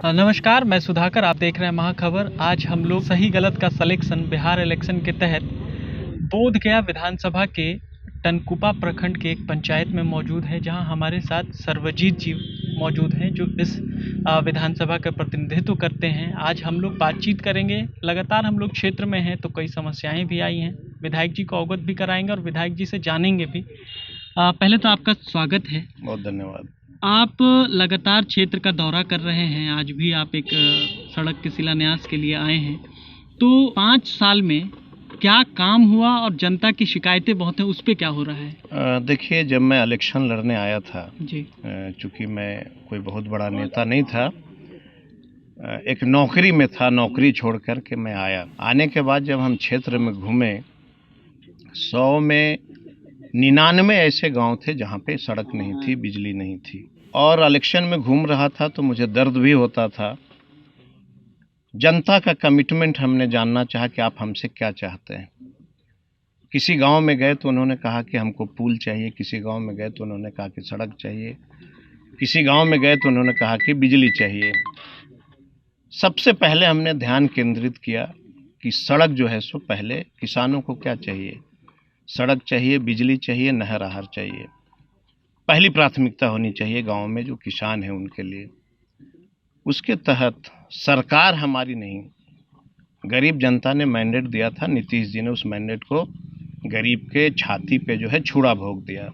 नमस्कार, मैं सुधाकर। आप देख रहे हैं महाखबर। आज हम लोग सही गलत का सलेक्शन बिहार इलेक्शन के तहत बोधगया विधानसभा के टनकुपा प्रखंड के एक पंचायत में मौजूद है, जहां हमारे साथ सर्वजीत जी मौजूद हैं, जो इस विधानसभा का प्रतिनिधित्व करते हैं। आज हम लोग बातचीत करेंगे। लगातार हम लोग क्षेत्र में हैं तो कई समस्याएं भी आई हैं, विधायक जी को अवगत भी कराएंगे और विधायक जी से जानेंगे भी। पहले तो आपका स्वागत है। बहुत धन्यवाद। आप लगातार क्षेत्र का दौरा कर रहे हैं, आज भी आप एक सड़क के शिलान्यास के लिए आए हैं। तो 5 साल में क्या काम हुआ और जनता की शिकायतें बहुत हैं, उस पे क्या हो रहा है? देखिए, जब मैं इलेक्शन लड़ने आया था जी, चूँकि मैं कोई बहुत बड़ा नेता नहीं था, एक नौकरी में था, नौकरी छोड़ कर के मैं आया। आने के बाद जब हम क्षेत्र में घूमे, 100 में 99 ऐसे गांव थे जहां पे सड़क नहीं थी, बिजली नहीं थी। और इलेक्शन में घूम रहा था तो मुझे दर्द भी होता था। जनता का कमिटमेंट हमने जानना चाहा कि आप हमसे क्या चाहते हैं। किसी गांव में गए तो उन्होंने कहा कि हमको पुल चाहिए, किसी गांव में गए तो उन्होंने कहा कि सड़क चाहिए, किसी गांव में गए तो उन्होंने कहा कि बिजली चाहिए। सबसे पहले हमने ध्यान केंद्रित किया कि सड़क जो है सो पहले किसानों को क्या चाहिए, सड़क चाहिए, बिजली चाहिए, नहर आहार चाहिए। पहली प्राथमिकता होनी चाहिए गांव में जो किसान हैं उनके लिए। उसके तहत सरकार हमारी नहीं, गरीब जनता ने मैंडेट दिया था। नीतीश जी ने उस मैंडेट को गरीब के छाती पे जो है छुरा भोग दिया।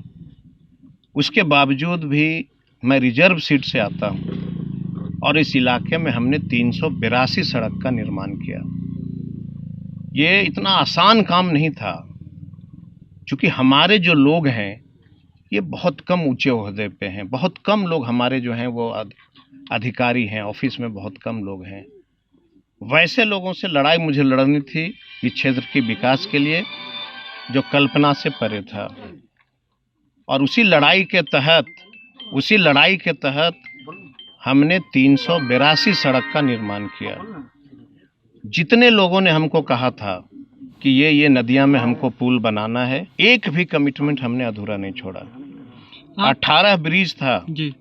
उसके बावजूद भी मैं रिजर्व सीट से आता हूँ और इस इलाके में हमने 382 सड़क का निर्माण किया। ये इतना आसान काम नहीं था, क्योंकि हमारे जो लोग हैं ये बहुत कम ऊंचे ओहदे पे हैं, बहुत कम लोग हमारे जो हैं वो अधिकारी हैं, ऑफिस में बहुत कम लोग हैं। वैसे लोगों से लड़ाई मुझे लड़नी थी इस क्षेत्र के विकास के लिए, जो कल्पना से परे था। और उसी लड़ाई के तहत हमने 382 सड़क का निर्माण किया। जितने लोगों ने हमको कहा था कि ये नदियां में हमको पुल बनाना है, एक भी कमिटमेंट हमने अधूरा नहीं छोड़ा। 18 ब्रिज था जी,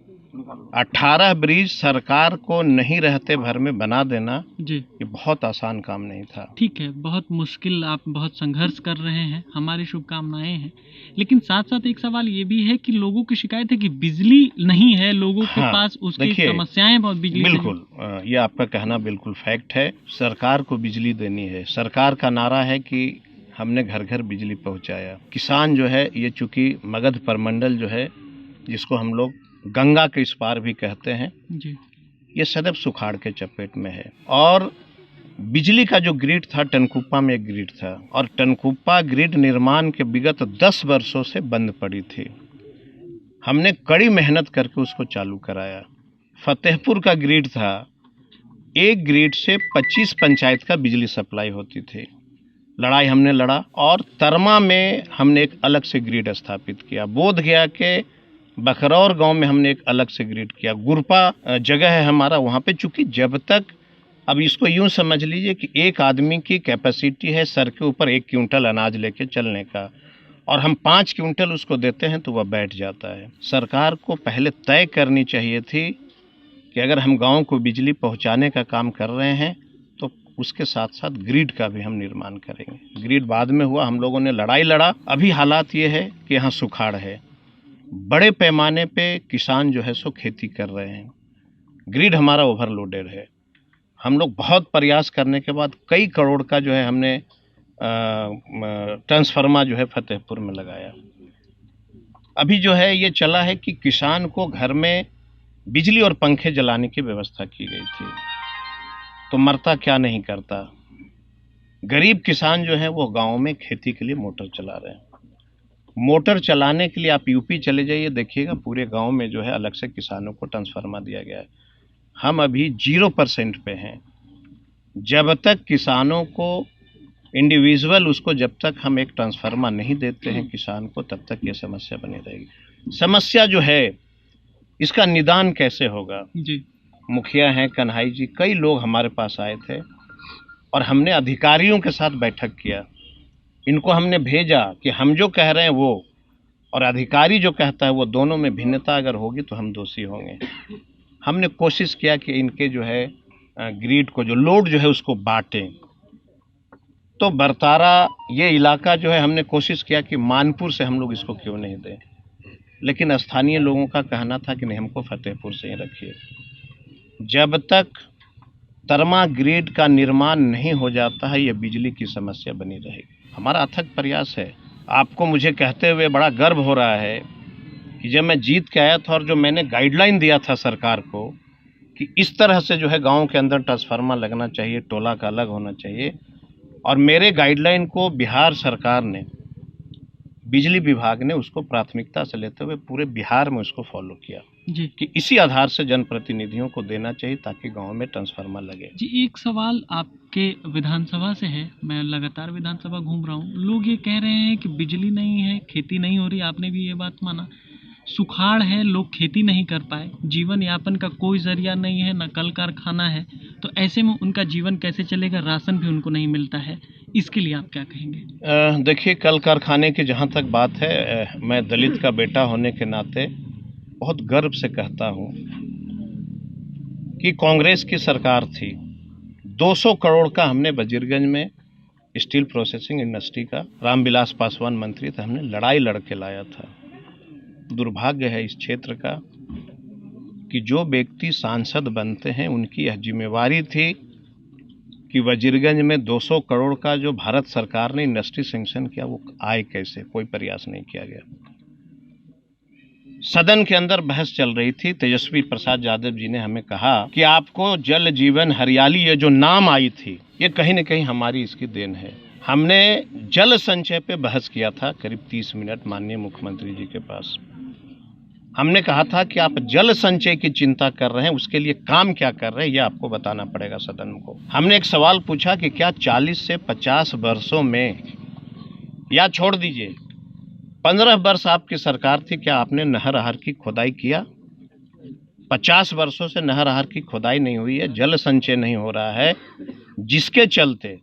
18 ब्रिज सरकार को नहीं रहते भर में बना देना जी, ये बहुत आसान काम नहीं था। ठीक है। बहुत मुश्किल, आप बहुत संघर्ष कर रहे हैं, हमारी शुभकामनाएं हैं। लेकिन साथ साथ एक सवाल ये भी है कि लोगों की शिकायत है कि बिजली नहीं है लोगों के पास, उसकी समस्याएं बहुत बिजली। बिल्कुल, ये आपका कहना बिल्कुल फैक्ट है। सरकार को बिजली देनी है। सरकार का नारा है कि हमने घर घर बिजली पहुंचाया। किसान जो है, ये चूंकि मगध प्रमंडल जो है, जिसको हम लोग गंगा के इस पार भी कहते हैं जी, ये सदैव सुखाड़ के चपेट में है। और बिजली का जो ग्रिड था, टनकुप्पा में एक ग्रिड था, और टनकुप्पा ग्रिड निर्माण के विगत 10 वर्षों से बंद पड़ी थी। हमने कड़ी मेहनत करके उसको चालू कराया। फतेहपुर का ग्रिड था, एक ग्रिड से 25 पंचायत का बिजली सप्लाई होती थी। लड़ाई हमने लड़ा और तरमा में हमने एक अलग से ग्रिड स्थापित किया। बोधगया के बखरौर गांव में हमने एक अलग से ग्रिड किया। गुरपा जगह है हमारा, वहाँ पे चूंकि जब तक, अब इसको यूं समझ लीजिए कि एक आदमी की कैपेसिटी है सर के ऊपर 1 क्विंटल अनाज लेके चलने का, और हम 5 क्विंटल उसको देते हैं तो वह बैठ जाता है। सरकार को पहले तय करनी चाहिए थी कि अगर हम गाँव को बिजली पहुँचाने का काम कर रहे हैं तो उसके साथ साथ ग्रिड का भी हम निर्माण करेंगे। ग्रिड बाद में हुआ, हम लोगों ने लड़ाई लड़ा। अभी हालात ये है कि यहाँ सुखाड़ है, बड़े पैमाने पे किसान जो है सो खेती कर रहे हैं, ग्रिड हमारा ओवरलोडेड है। हम लोग बहुत प्रयास करने के बाद कई करोड़ का जो है हमने ट्रांसफार्मर जो है फतेहपुर में लगाया। अभी जो है ये चला है कि किसान को घर में बिजली और पंखे जलाने की व्यवस्था की गई थी, तो मरता क्या नहीं करता। गरीब किसान जो है वो गाँव में खेती के लिए मोटर चला रहे हैं। मोटर चलाने के लिए आप यूपी चले जाइए, देखिएगा पूरे गांव में जो है अलग से किसानों को ट्रांसफार्मर दिया गया है। हम अभी 0% पे हैं। जब तक किसानों को इंडिविजुअल, उसको जब तक हम एक ट्रांसफार्मर नहीं देते हैं किसान को, तब तक ये समस्या बनी रहेगी। समस्या जो है इसका निदान कैसे होगा जी, मुखिया हैं कन्हाई जी, कई लोग हमारे पास आए थे और हमने अधिकारियों के साथ बैठक किया। इनको हमने भेजा कि हम जो कह रहे हैं वो और अधिकारी जो कहता है वो, दोनों में भिन्नता अगर होगी तो हम दोषी होंगे। हमने कोशिश किया कि इनके जो है ग्रिड को, जो लोड जो है उसको बांटें। तो बरतारा ये इलाका जो है हमने कोशिश किया कि मानपुर से हम लोग इसको क्यों नहीं दें, लेकिन स्थानीय लोगों का कहना था कि नहीं, हमको फतेहपुर से ही रखिए। जब तक तरमा ग्रिड का निर्माण नहीं हो जाता है, ये बिजली की समस्या बनी रहेगी। हमारा अथक प्रयास है। आपको मुझे कहते हुए बड़ा गर्व हो रहा है कि जब मैं जीत के आया था और जो मैंने गाइडलाइन दिया था सरकार को कि इस तरह से जो है गांव के अंदर ट्रांसफार्मर लगना चाहिए, टोला का अलग होना चाहिए, और मेरे गाइडलाइन को बिहार सरकार ने, बिजली विभाग ने उसको प्राथमिकता से लेते हुए पूरे बिहार में उसको फॉलो किया जी कि इसी आधार से जनप्रतिनिधियों को देना चाहिए ताकि गांव में ट्रांसफार्मर लगे। जी, एक सवाल आपके विधानसभा से है। मैं लगातार विधानसभा घूम रहा हूँ, लोग ये कह रहे हैं कि बिजली नहीं है, खेती नहीं हो रही, आपने भी ये बात माना। सुखाड़ है, लोग खेती नहीं कर पाए, जीवन यापन का कोई जरिया नहीं है, न कल कारखाना है, तो ऐसे में उनका जीवन कैसे चलेगा? राशन भी उनको नहीं मिलता है, इसके लिए आप क्या कहेंगे? देखिए, कल कारखाने की जहाँ तक बात है, मैं दलित का बेटा होने के नाते बहुत गर्व से कहता हूँ कि कांग्रेस की सरकार थी, 200 करोड़ का हमने वजीरगंज में स्टील प्रोसेसिंग इंडस्ट्री का, रामविलास पासवान मंत्री थे, हमने लड़ाई लड़ के लाया था। दुर्भाग्य है इस क्षेत्र का कि जो व्यक्ति सांसद बनते हैं उनकी यह जिम्मेवारी थी कि वजीरगंज में 200 करोड़ का जो भारत सरकार ने इंडस्ट्री सैंक्शन किया वो आए कैसे, कोई प्रयास नहीं किया गया। सदन के अंदर बहस चल रही थी, तेजस्वी प्रसाद यादव जी ने हमें कहा कि आपको जल जीवन हरियाली ये जो नाम आई थी ये कहीं न कहीं हमारी इसकी देन है। हमने जल संचय पे बहस किया था करीब 30 मिनट माननीय मुख्यमंत्री जी के पास। हमने कहा था कि आप जल संचय की चिंता कर रहे हैं, उसके लिए काम क्या कर रहे हैं ये आपको बताना पड़ेगा सदन को। हमने एक सवाल पूछा कि क्या 40 से 50 वर्षों में, या छोड़ दीजिए 15 वर्ष आपकी सरकार थी, क्या आपने नहर आहार की खोदाई किया? 50 वर्षों से नहर आहार की खोदाई नहीं हुई है, जल संचय नहीं हो रहा है, जिसके चलते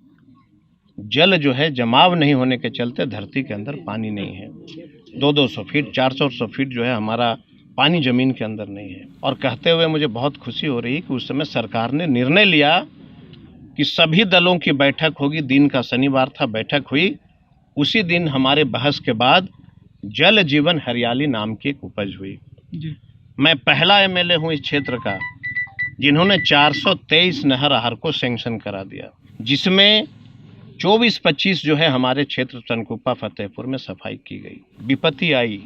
जल जो है जमाव नहीं होने के चलते धरती के अंदर पानी नहीं है। 200 फीट 400 फीट जो है हमारा पानी जमीन के अंदर नहीं है। और कहते हुए मुझे बहुत खुशी हो रही है कि उस समय सरकार ने निर्णय लिया कि सभी दलों की बैठक होगी। दिन का शनिवार था, बैठक हुई। उसी दिन हमारे बहस के बाद जल जीवन हरियाली नाम की एक उपज हुई जी। मैं पहला एमएलए हूँ इस क्षेत्र का जिन्होंने 423 नहर आहार को सैंक्शन करा दिया, जिसमें 24-25 जो है हमारे क्षेत्र टनकुप्पा फतेहपुर में सफाई की गई। विपत्ति आई,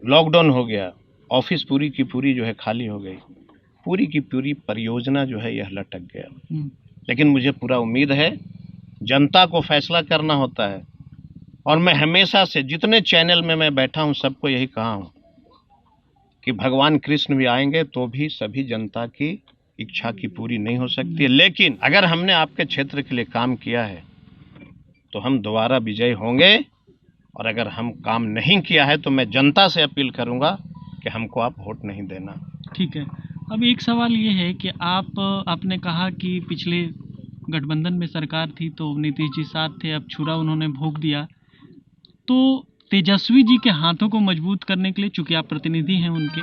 लॉकडाउन हो गया, ऑफिस पूरी की पूरी जो है खाली हो गई, पूरी की पूरी परियोजना जो है यह लटक गया। लेकिन मुझे पूरा उम्मीद है, जनता को फैसला करना होता है। और मैं हमेशा से जितने चैनल में मैं बैठा हूँ सबको यही कहा हूँ कि भगवान कृष्ण भी आएंगे तो भी सभी जनता की इच्छा की पूरी नहीं हो सकती है। लेकिन अगर हमने आपके क्षेत्र के लिए काम किया है तो हम दोबारा विजयी होंगे, और अगर हम काम नहीं किया है तो मैं जनता से अपील करूंगा कि हमको आप वोट नहीं देना। ठीक है। अब एक सवाल ये है कि आपने कहा कि पिछले गठबंधन में सरकार थी तो नीतीश जी साथ थे, अब छुरा उन्होंने भोग दिया, तो तेजस्वी जी के हाथों को मजबूत करने के लिए, चूंकि आप प्रतिनिधि हैं उनके,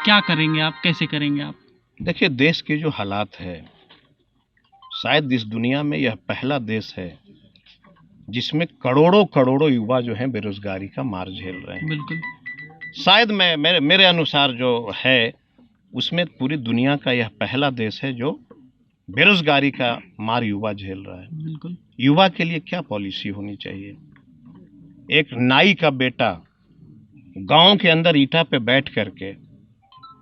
क्या करेंगे आप, कैसे करेंगे आप? देखिए, देश के जो हालात है, शायद इस दुनिया में यह पहला देश है जिसमें करोड़ों करोड़ों युवा जो हैं बेरोजगारी का मार झेल रहे हैं। बिल्कुल। शायद मेरे अनुसार जो है उसमें पूरी दुनिया का यह पहला देश है जो बेरोजगारी का मार युवा झेल रहा है। बिल्कुल। युवा के लिए क्या पॉलिसी होनी चाहिए? एक नाई का बेटा गांव के अंदर ईंटा पे बैठ करके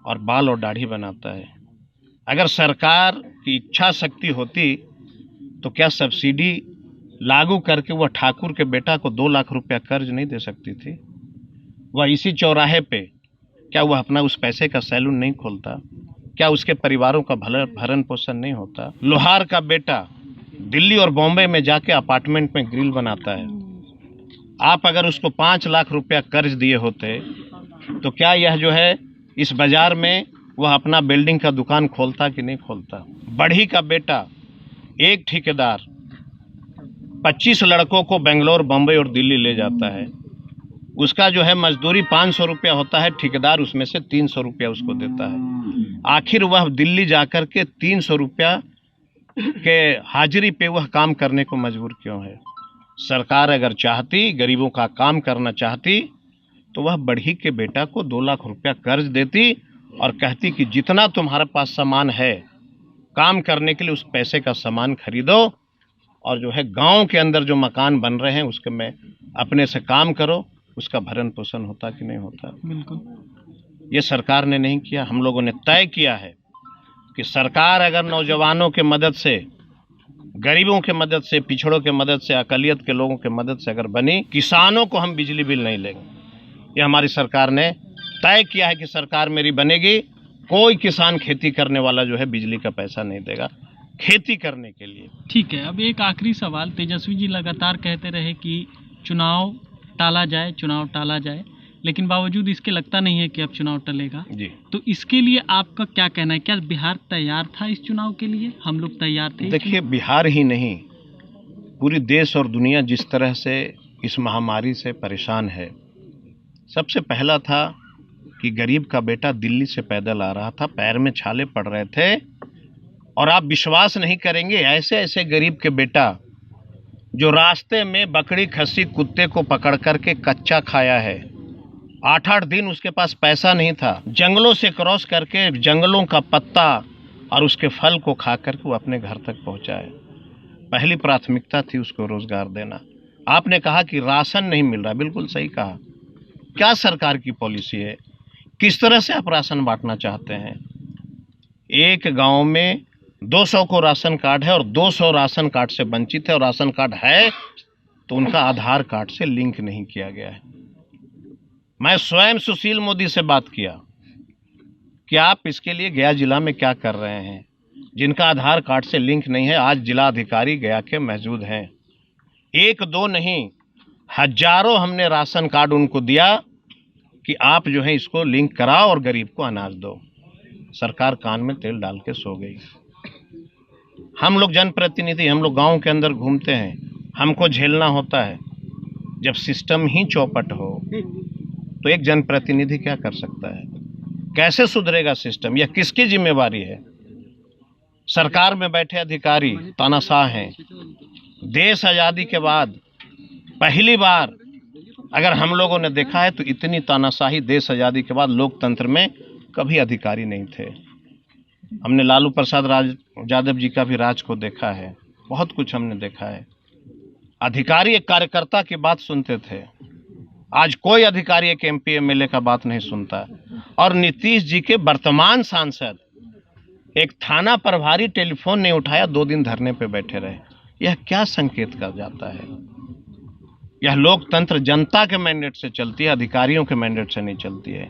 और बाल और दाढ़ी बनाता है। अगर सरकार की इच्छा शक्ति होती तो क्या सब्सिडी लागू करके वह ठाकुर के बेटा को 2 लाख रुपया कर्ज नहीं दे सकती थी? वह इसी चौराहे पे क्या वह अपना उस पैसे का सैलून नहीं खोलता? क्या उसके परिवारों का भरण पोषण नहीं होता? लोहार का बेटा दिल्ली और बॉम्बे में जाके अपार्टमेंट में ग्रिल बनाता है। आप अगर उसको 5 लाख रुपया कर्ज दिए होते तो क्या यह जो है इस बाजार में वह अपना बिल्डिंग का दुकान खोलता कि नहीं खोलता? बढ़ी का बेटा, एक ठेकेदार 25 लड़कों को बेंगलोर, बम्बई और दिल्ली ले जाता है। उसका जो है मजदूरी 500 रुपया होता है, ठेकेदार उसमें से 300 रुपया उसको देता है। आखिर वह दिल्ली जाकर के 300 रुपया के हाजिरी पे वह काम करने को मजबूर क्यों है? सरकार अगर चाहती, गरीबों का काम करना चाहती, तो वह बढ़ी के बेटा को 2 लाख रुपया कर्ज देती और कहती कि जितना तुम्हारे पास सामान है काम करने के लिए उस पैसे का सामान खरीदो, और जो है गांव के अंदर जो मकान बन रहे हैं उसके में अपने से काम करो, उसका भरण पोषण होता कि नहीं होता? बिल्कुल। ये सरकार ने नहीं किया। हम लोगों ने तय किया है कि सरकार अगर नौजवानों के मदद से, गरीबों के मदद से, पिछड़ों के मदद से, अकलियत के लोगों के मदद से अगर बनी, किसानों को हम बिजली बिल नहीं लेंगे। ये हमारी सरकार ने तय किया है कि सरकार मेरी बनेगी, कोई किसान खेती करने वाला जो है बिजली का पैसा नहीं देगा खेती करने के लिए। ठीक है, अब एक आखिरी सवाल। तेजस्वी जी लगातार कहते रहे कि चुनाव टाला जाए, चुनाव टाला जाए, लेकिन बावजूद इसके लगता नहीं है कि अब चुनाव टलेगा जी। तो इसके लिए आपका क्या कहना है? क्या बिहार तैयार था इस चुनाव के लिए? हम लोग तैयार थे? देखिए, बिहार ही नहीं, पूरी देश और दुनिया जिस तरह से इस महामारी से परेशान है, सबसे पहला था कि गरीब का बेटा दिल्ली से पैदल आ रहा था, पैर में छाले पड़ रहे थे, और आप विश्वास नहीं करेंगे, ऐसे ऐसे गरीब के बेटा जो रास्ते में बकरी, खस्सी, कुत्ते को पकड़ करके कच्चा खाया है, 8-8 दिन उसके पास पैसा नहीं था, जंगलों से क्रॉस करके जंगलों का पत्ता और उसके फल को खा करके वो अपने घर तक पहुंचा है। पहली प्राथमिकता थी उसको रोजगार देना। आपने कहा कि राशन नहीं मिल रहा, बिल्कुल सही कहा। क्या सरकार की पॉलिसी है? किस तरह से आप राशन बांटना चाहते हैं? एक गांव में 200 को राशन कार्ड है और 200 राशन कार्ड से वंचित है, और राशन कार्ड है तो उनका आधार कार्ड से लिंक नहीं किया गया है। मैं स्वयं सुशील मोदी से बात किया कि आप इसके लिए गया जिला में क्या कर रहे हैं? जिनका आधार कार्ड से लिंक नहीं है, आज जिला अधिकारी गया के मौजूद हैं। 1-2 नहीं, हजारों हमने राशन कार्ड उनको दिया कि आप जो है इसको लिंक कराओ और गरीब को अनाज दो। सरकार कान में तेल डाल के सो गई। हम लोग जनप्रतिनिधि, हम लोग गांव के अंदर घूमते हैं, हमको झेलना होता है। जब सिस्टम ही चौपट हो तो एक जनप्रतिनिधि क्या कर सकता है? कैसे सुधरेगा सिस्टम? यह किसकी जिम्मेवारी है? सरकार में बैठे अधिकारी तानाशाह हैं। देश आज़ादी के बाद पहली बार अगर हम लोगों ने देखा है तो इतनी तानाशाही देश आज़ादी के बाद लोकतंत्र में कभी अधिकारी नहीं थे। हमने लालू प्रसाद यादव जी का भी राज को देखा है, बहुत कुछ हमने देखा है। अधिकारी एक कार्यकर्ता की बात सुनते थे, आज कोई अधिकारी एक MP MLA का बात नहीं सुनता। और नीतीश जी के वर्तमान सांसद एक थाना प्रभारी टेलीफोन नहीं उठाया, 2 दिन धरने पे बैठे रहे। यह क्या संकेत कर जाता है? यह लोकतंत्र जनता के मैंडेट से चलती है, अधिकारियों के मैंडेट से नहीं चलती है।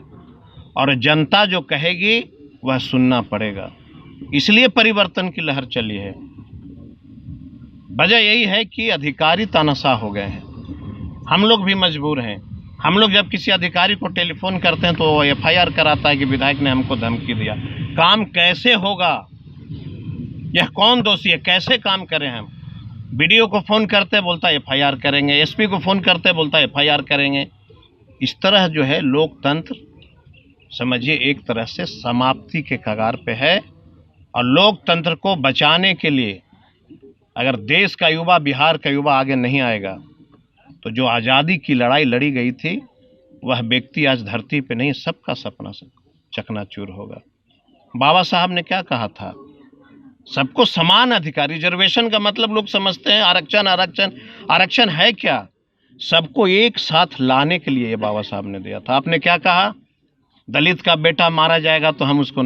और जनता जो कहेगी वह सुनना पड़ेगा, इसलिए परिवर्तन की लहर चली है। वजह यही है कि अधिकारी तानाशाह हो गए हैं, हम लोग भी मजबूर हैं। हम लोग जब किसी अधिकारी को टेलीफोन करते हैं तो वो FIR कराता है कि विधायक ने हमको धमकी दिया। काम कैसे होगा? यह कौन दोषी है? कैसे काम करें हम? BDO को फ़ोन करते बोलता है FIR करेंगे, SP को फ़ोन करते बोलता है FIR करेंगे। इस तरह जो है लोकतंत्र समझिए एक तरह से समाप्ति के कगार पे है। और लोकतंत्र को बचाने के लिए अगर देश का युवा, बिहार का युवा आगे नहीं आएगा तो जो आज़ादी की लड़ाई लड़ी गई थी वह व्यक्ति आज धरती पे नहीं, सबका सपना चकनाचूर होगा। बाबा साहब ने क्या कहा था? सबको समान अधिकार। रिजर्वेशन का मतलब लोग समझते हैं आरक्षण आरक्षण आरक्षण है क्या? सबको एक साथ लाने के लिए ये बाबा साहब ने दिया था। आपने क्या कहा? दलित का बेटा मारा जाएगा तो हम उसको